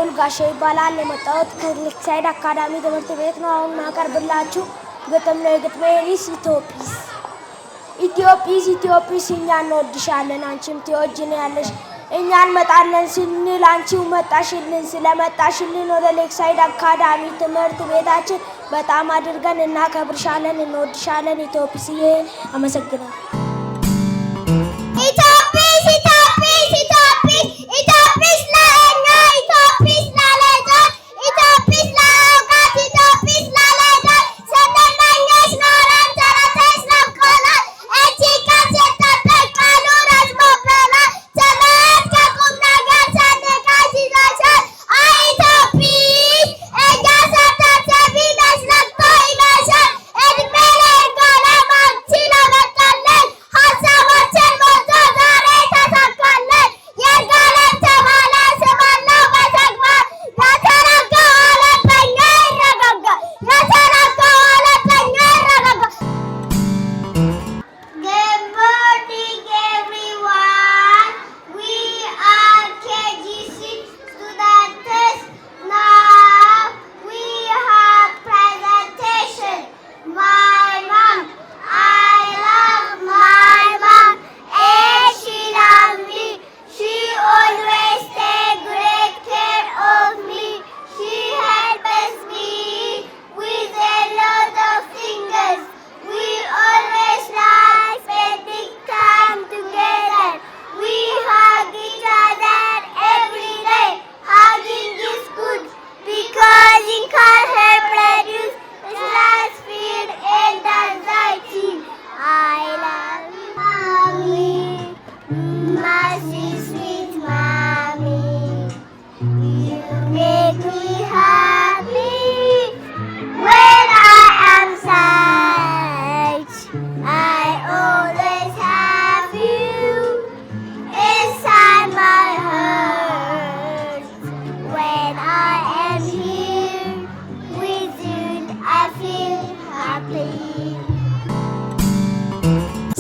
ልዑል ጋሼ ይባላል። የመጣሁት ከሌክሳይድ አካዳሚ ትምህርት ቤት ነው። አሁን ማቀርብላችሁ ግጥም ነው። የግጥሜ ርዕስ ኢትዮጲስ። ኢትዮጲስ ኢትዮጲስ እኛ እንወድሻለን አንቺም ትወጂናለሽ። እኛ እንመጣለን ስንል አንቺው መጣሽልን። ስለመጣሽልን ወደ ሌክሳይድ አካዳሚ ትምህርት ቤታችን በጣም አድርገን እናከብርሻለን፣ እንወድሻለን። ኢትዮጲስዬ አመሰግናለሁ።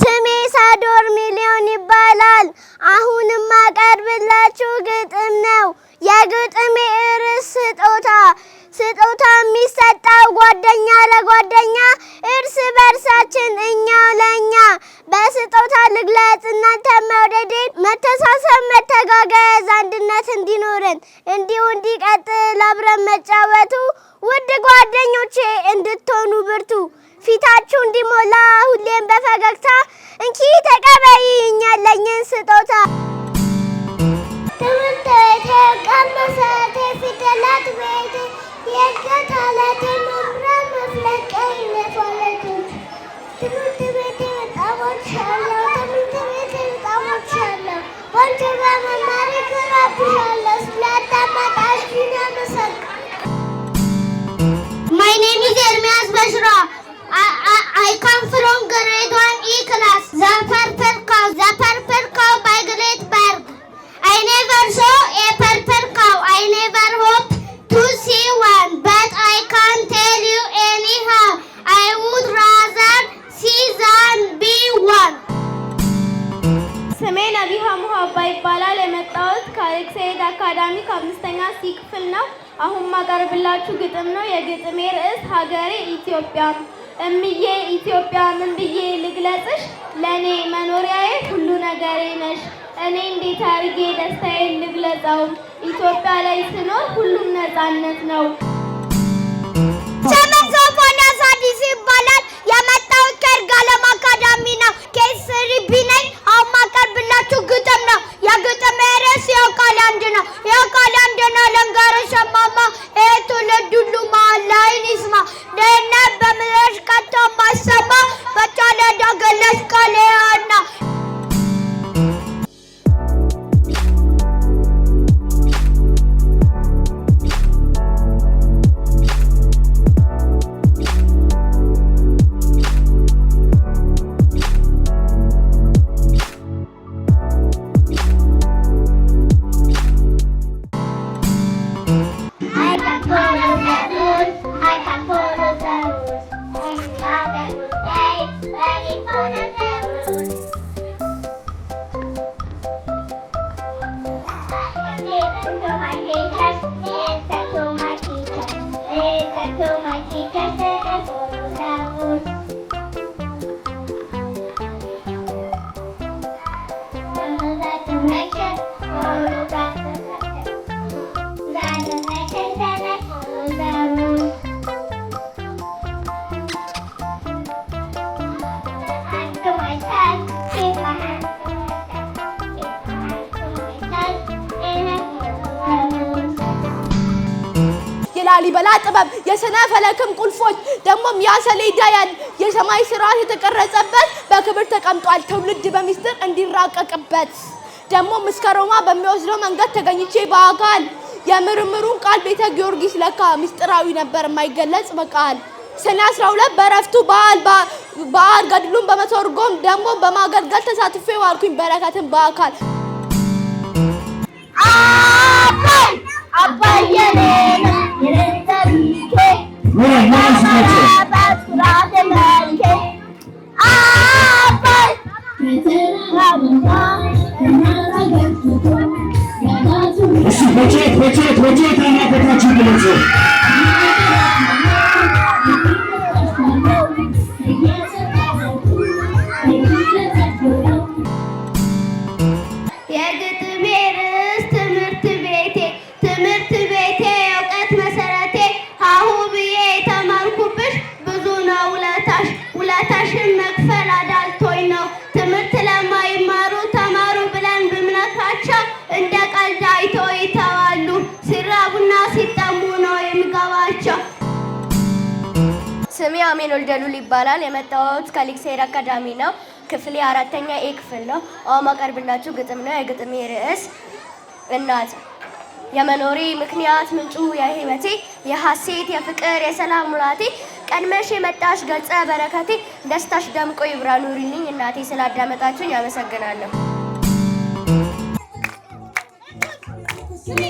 ስሜ ሳዶር ሚሊዮን ይባላል። አሁንም ማቀርብላችሁ ግጥም ነው። የግጥሜ ርዕስ ስጦታ። ስጦታ የሚሰጠው ጓደኛ ለጓደኛ፣ እርስ በርሳችን እኛው ለእኛ። በስጦታ ልግለጽ እናንተ መውደዴን፣ መተሳሰብ መተጋገዝ አንድነት እንዲኖረን፣ እንዲሁ እንዲቀጥል አብረን መጫወቱ። ውድ ጓደኞቼ እንድትሆኑ ብርቱ፣ ፊታችሁ እንዲሞላ ሁሌም በፈገግታ። እንኪ ተቀበይኝ ያለኝን ስጦታ። ትምህርት ቤቴ ቀመሰ ፊደላት ቤቴ የገታለት መምራን መፍለቀኝ ነፋለት። ትምህርት ቤቴ በጣም ወድሻለሁ፣ ትምህርት ቤቴ በጣም ወድሻለሁ። ወንጀ በመማሪ ክራብሻለሁ፣ ስላዳመጣሽኝ አመሰግናለሁ። My name is Ermias Bashra. I come from grade 1E class. The purple cow by Great Berg. I never saw a purple cow. I never hope to see one, but I can't tell you anyhow. I would rather see than be one. ስሜ ነቢሃ ሙሀባ ይባላል። የመጣሁት ከሌክሳይድ አካዳሚ ከአምስተኛ ሲ ክፍል ነው። አሁን ማቀርብላችሁ ግጥም ነው። የግጥሜ ርዕስ ሀገሬ ኢትዮጵያ። እምዬ ኢትዮጵያ ምን ብዬ ልግለጽሽ? ለእኔ መኖሪያዬ ሁሉ ነገሬ ነሽ። እኔ እንዴት አድርጌ ደስታዬን ልግለጸው? ኢትዮጵያ ላይ ስኖር ሁሉም ነፃነት ነው። ስሜ ሶፎንያስ አዲስ ይባላል። የመጣሁት ከይርጋለም አካዳሚ ነው። ኬስሪ ቢነኝ። አሁን ማቀርብላችሁ ግጥም ነው። የግጥሜ ርዕስ የቃል አንድ ነው። የቃል አንድ ነው ልንገርሽ እማማ፣ ትውልድ ሁሉ መሃላዬን ይስማ። ድህነት በምድርሽ ከቶ የማይሰማ በቻለ ዳገለሽ ቃሌ ሀና። የላሊበላ ጥበብ የስነ ፈለክም ቁልፎች ደግሞም ያሰሌዳ ያል የሰማይ ስርዓት የተቀረጸበት በክብር ተቀምጧል ትውልድ በሚስጥር እንዲራቀቅበት ደግሞ መስከረማ በሚወስደው መንገድ ተገኝቼ በአካል የምርምሩን ቃል ቤተ ጊዮርጊስ ለካ ሚስጥራዊ ነበር የማይገለጽ በቃል ሰኔ 12 በረፍቱ በዓል ገድሉን በመተርጎም ደግሞ በማገልገል ተሳትፌ ዋልኩኝ በረከትን በአካል አባየኔ የለንተሪኬ ስሜ አሜን ወልደሉል ይባላል የመጣሁት ከሌክሳይድ አካዳሚ ነው ክፍሌ 4ኛ ኤ ክፍል ነው አሁን ማቀርብላችሁ ግጥም ነው የግጥሜ ርዕስ እናት የመኖሬ ምክንያት ምንጩ የህይወቴ የሐሴት የፍቅር የሰላም ሙላቴ ቀድመሽ የመጣሽ ገጸ በረከቴ ደስታሽ ደምቆ ይብራ ኑሪልኝ እናቴ ስላዳመጣችሁኝ አመሰግናለሁ ስሜ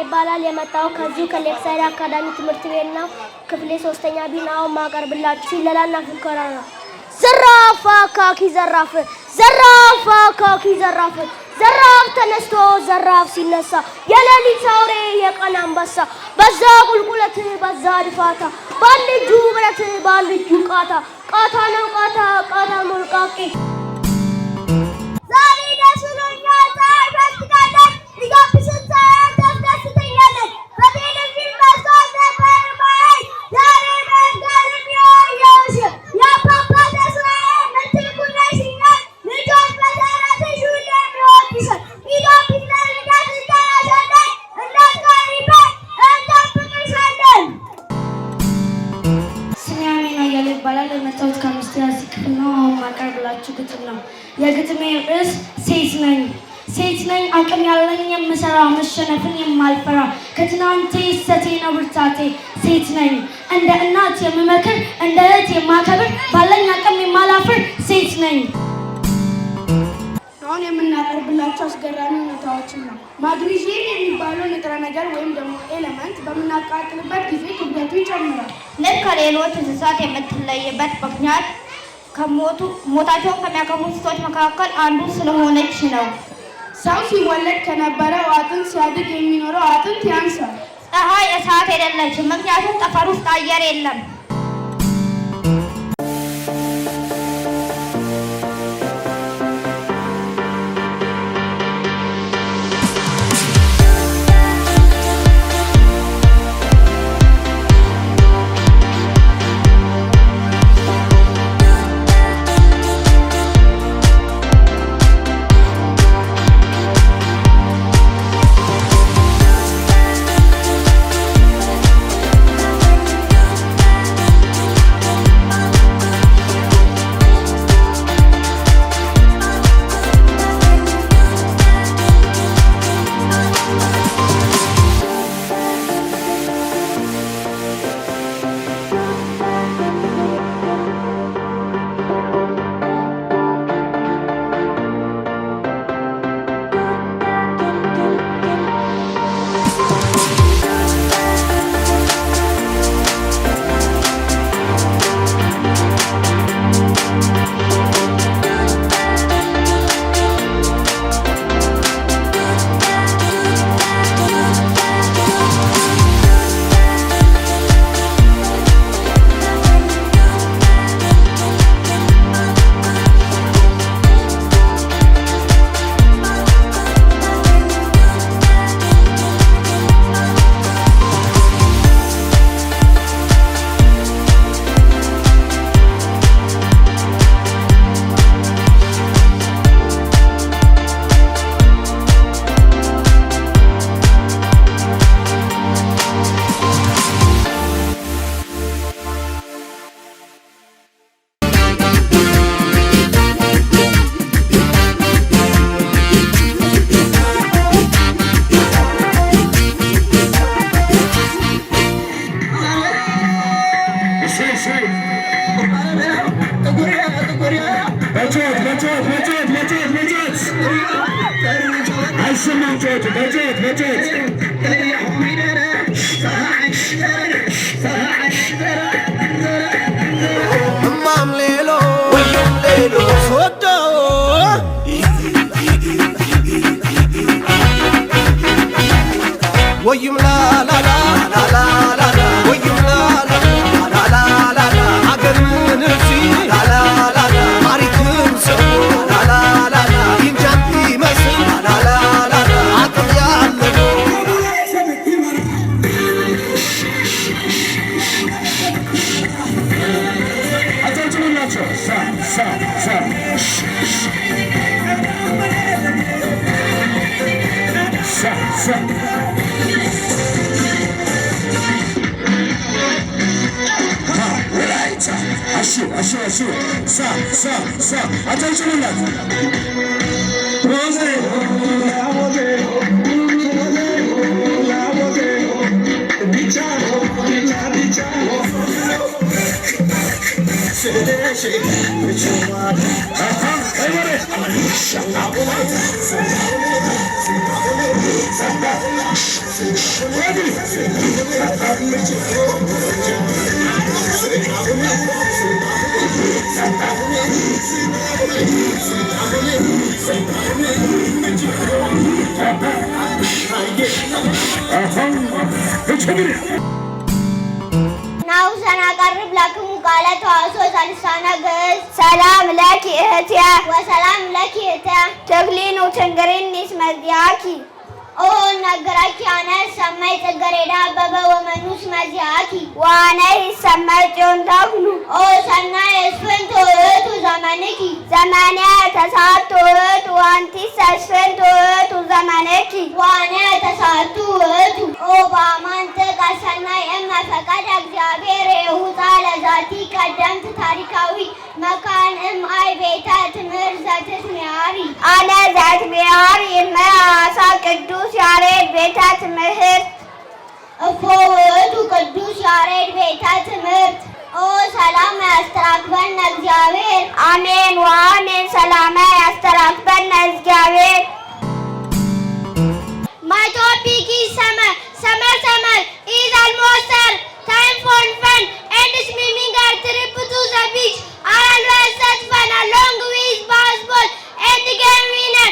ይባላል የመጣው ከዚሁ ከሌክሳይድ አካዳሚ ትምህርት ቤት ነው ክፍሌ 3ኛ ቢ ነው ማቀርብላችሁ ሲለላና ፍንከራ ነው ዘራፍ አካኪ ዘራፍ ዘራፍ አካኪ ዘራፍ ዘራፍ ተነስቶ ዘራፍ ሲነሳ የሌሊት አውሬ የቀን አንበሳ በዛ ቁልቁለት በዛ ድፋታ ባንድ እጁ ብረት ባንድ እጁ ቃታ ነው ቃታ ሞልቃቂ ዛሬ ደስ ብሎኛል ታይፈስካለን ሊጋብስን ታስደስተኛለን በቴሌቪዥን መስኮት ነበር ማየት ዛሬ መንገድም ያየሁሽ የአባባ ተስፋዬ ምትኩነሽኛል ልጆች መሰረትሽ ሁሌም ይወድሻል ኢትዮጵያ እንዳትጠናሸለን እንዳትቀሪበት እንጠብቅሻለን። ስሜ አሜን አያሌው ይባላል የመጣሁት ከ5ኛ ክፍል ነው አሁን ማቀርብላችሁ ግጥም ነው የግጥሜ ርዕስ ሴት ነኝ አቅም ያለኝ የምሰራ መሸነፍን የማልፈራ ከትናንቴ ሰቴ ነው ብርታቴ ሴት ነኝ እንደ እናት የምመክር እንደ እህት የማከብር ባለኝ አቅም የማላፍር ሴት ነኝ። አሁን የምናቀርብላችሁ አስገራሚ ሁኔታዎችን ነው ማግኒዚየም የሚባለው ንጥረ ነገር ወይም ደግሞ ኤሌመንት በምናቃጥልበት ጊዜ ክብደቱ ይጨምራል ልክ ከሌሎች እንስሳት የምትለይበት ምክንያት ሞታቸውን ከሚያከብሩ እንስሶች መካከል አንዱ ስለሆነች ነው። ሰው ሲወለድ ከነበረው አጥንት ሲያድግ የሚኖረው አጥንት ያንሳል። ፀሐይ እሳት አይደለችም፣ ምክንያቱም ጠፈር ውስጥ አየር የለም። ወይም ላላላ ላላላ ወይም ላላላ አገርን እርሲ ላላላ ታሪክን ሰው ላላላ ይንጃት ይመስል ላላላ አቅም ያለው አታጭላቸው Ashu, sa, attention on ናሁ ሰናቀርብ ለክሙ ቃለ ተዋስኦ ሰልሳነ ግዕዝ ሰላም ለኪ እህትየ ወሰላም ለኪ እህትየ ትክሊኑ ትንግሪኒስ መዚያኪ ኦ ነገራኪ አነ ሰማይ ጽጌረዳ አበበ ወመኑስ መዚያኪ ዋነ ይሰማይ ጽዮን ተክሉ ኦ ሰናይ እስፍንት ውእቱ ዘመንኪ ዘመነ ተሳቱ ውእቱ አንቲስ እስፍንት ውእቱ ዘመንኪ ዋነ ተሳቱ ውእቱ ኦ በአማንተ ቀሰናይ እመ ፈቀደ እግዚአብሔር የሁፃ ለዛቲ ቀደምት ታሪካዊ መካን እምአይ ቤተ ትምህርት ዘትትምያሪ አነ ዘትምያሪ እመአሳ ቅዱስ ያሬድ ቤተ ትምህርት እፎ ውእቱ ቅዱስ ያሬድ ቤተ ትምህርት ኦ ሰላም ያስተራክበነ እግዚአብሔር አሜን ወአሜን ሰላም ያስተራክበነ እግዚአብሔር My topic is summer is almost there. Time for fun and swimming are trip to the beach. I always such fun along with basketball and game winner.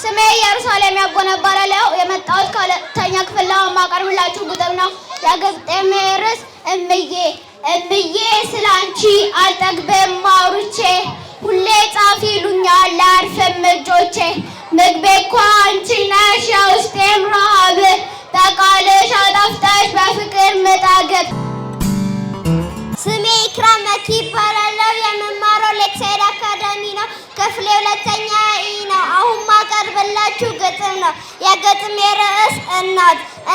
ስሜ ኢየሩሳሌም ያጎነ እባላለሁ። የመጣሁት ከሁለተኛ ክፍል ነው። የማቀርብላችሁ ግጥም ነው። የግጥሜ ርዕስ እምዬ ስላንቺ አልጠግብም አውርቼ ሁሌ ጻፊ ይሉኛል ላያርፍም እጆቼ ምግቤ እኮ አንቺ ነሽ የውስጤም ረሃብ ጠቃልሽ አጣፍጠሽ በፍቅር ምጠግብ። ስሜ ኢክራም መኪ ይባላለሁ። የምማረው ሌክሳይድ አካዳሚ ነው። ክፍሌ ሁለተኛ ነው። አሁን ማቀርብላችሁ ግጥም ነው። የግጥሜ ርዕስ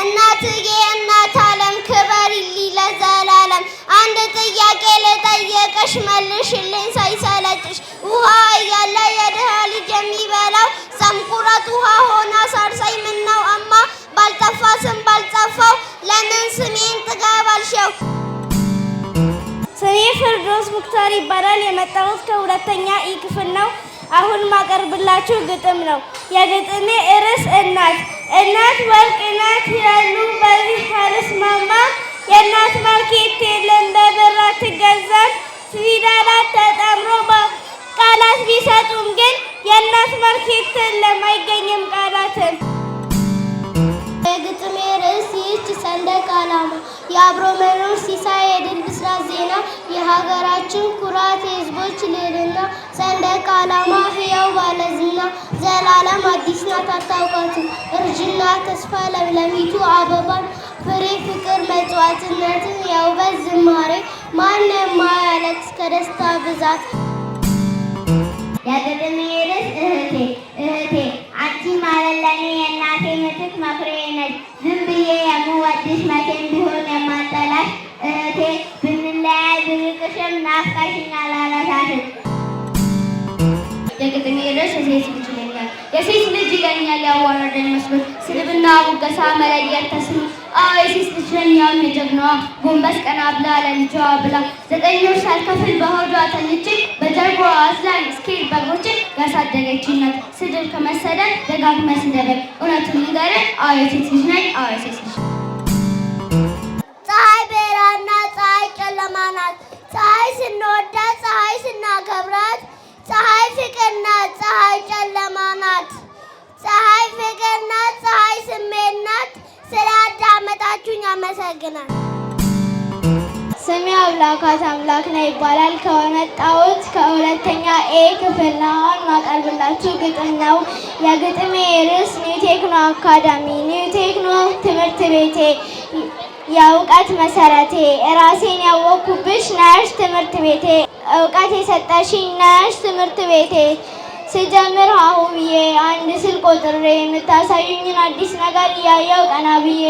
እናትዬ እናት ዓለም ክበሪልኝ ለዘላለም። አንድ ጥያቄ ልጠይቅሽ መልሽልኝ ሳይሰለችሽ። ውሃ እያለ የድሃ ልጅ የሚበላው ሰምኩራት ውሃ ሆና ሳርሳይ ምነው እማ ባልጠፋ ስም ባልጠፋው ለምን ስሜን ትገባልሽው? ስሜ ፍርዶስ ሙክታር ይባላል። የመጣሁት ከሁለተኛ ኢ ክፍል ነው። አሁን ማቀርብላችሁ ግጥም ነው። የግጥሜ ርዕስ እናት ወርቅ ናት ይላሉ በዚህ አልስማማ። የእናት ማርኬት የለም በብር አትገዛም። ፊደላት ተጣምሮ ቃላት ቢሰጡም ግን የእናት ማርኬት የለም አይገኝም ቃላትን። የግጥሜ ርዕስ ይህች ሰንደቅ ዓላማ የአብሮ መኖር ሲሳይ የድል ብስራት ዜና የሀገራችን ኩራት የሕዝቦች ልዕልና ሰንደቅ ዓላማ ሕያው ባለዝና ዘላለም አዲስ ናት አታውቃትም እርጅና ተስፋ ለምለሚቱ አበባን ፍሬ ፍቅር መጽዋዕትነትን የውበት ዝማሬ ማንም ማያለቅስ ከደስታ ብዛት። የግጥሜ ርዕስ እህቴ አንቺ ማለት ለኔ የእናቴ ምትክ መኩሪያዬ ነሽ። ዝም ብዬ የምወድሽ መቼም ቢሆን የማልጠላሽ እህቴ ብንለያይ ብርቅሽም ናፍቀሽኝ አላረሳሽም። የግጥሜ ርዕስ የሴት ልጅ ይለኛል። የሴት ልጅ ይለኛል ያዋረደኝ መስሎት ስድብና ሙገሳ መለየት ተስኖ የሴት ልጅ ነኝ ያውም የጀግናዋ ጎንበስ ቀና ብላ ለልጇ ብላ 9 ወር ሳልከፍል በሆዷ ተኝቼ በጀርባዋ አዝላኝ እስኪል በጎቼ ያሳደገችኝ ናት። ስድብ ከመሰደብ ደጋግመህ ስደበኝ እውነቱን ንገረኝ የሴት ልጅ ነኝ የሴት ልጅ ፀሐይ ብርሃንና ፀሐይ ጨለማ ናት። ፀሐይ ስንወዳት ፀሐይ ስናከብራት ፀሐይ ፍቅር ናት ፀሐይ ጨለማ ናት። ፀሐይ ፍቅር ናት ፀሐይ ስሜት ናት። ስላዳመጣችሁኝ አመሰግናለሁ። ስሜ አብላካት አምላክ ነው ይባላል። ከመጣሁት ከሁለተኛ ኤ ክፍል ነው። አሁን ማቀርብላችሁ ግጥም ነው። የግጥሜ ርዕስ ኒው ቴክኖ አካዳሚ። ኒው ቴክኖ ትምህርት ቤቴ የእውቀት መሰረቴ ራሴን ያወቅኩብሽ ነሽ ትምህርት ቤቴ እውቀት የሰጠሽኝ ነሽ ትምህርት ቤቴ ስጀምር ሀሁ ብዬ አንድ ስል ቆጥሬ የምታሳዩኝን አዲስ ነገር እያየው ቀና ብዬ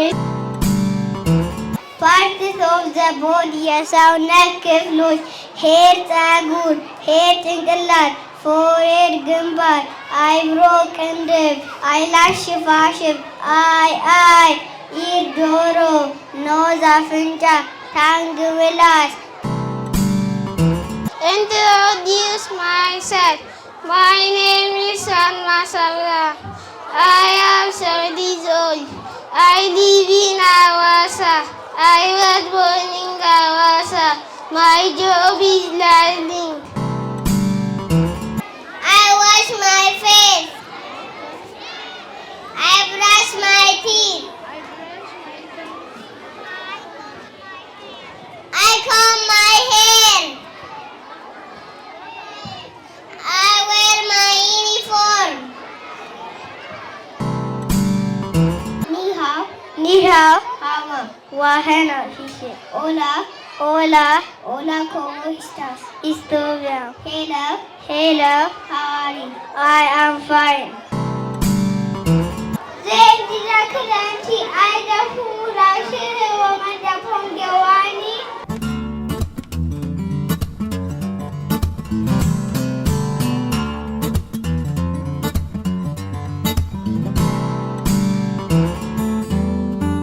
ፓርትስ ኦፍ ዘ ቦዲ የሰውነት ክፍሎች ሄር ፀጉር ሄር ጭንቅላት ፎሬድ ግንባር አይብሮ ቅንድብ አይላሽ ሽፋሽፍ አይ ኢር ጆሮ ኖዝ አፍንጫ ታንግ ምላስ Introduce myself. My name is Salma Sabra. I am 7 years old. I live in Awasa. I was born in Awasa. My job is learning. I wash my face. I brush my teeth. I comb my hair. I wear my uniform. Ni hao. Hao. Wahana. Hola. ¿Cómo estás? Estoy bien. Hello. How are you? I am fine. Zendira Kalanchi, I the food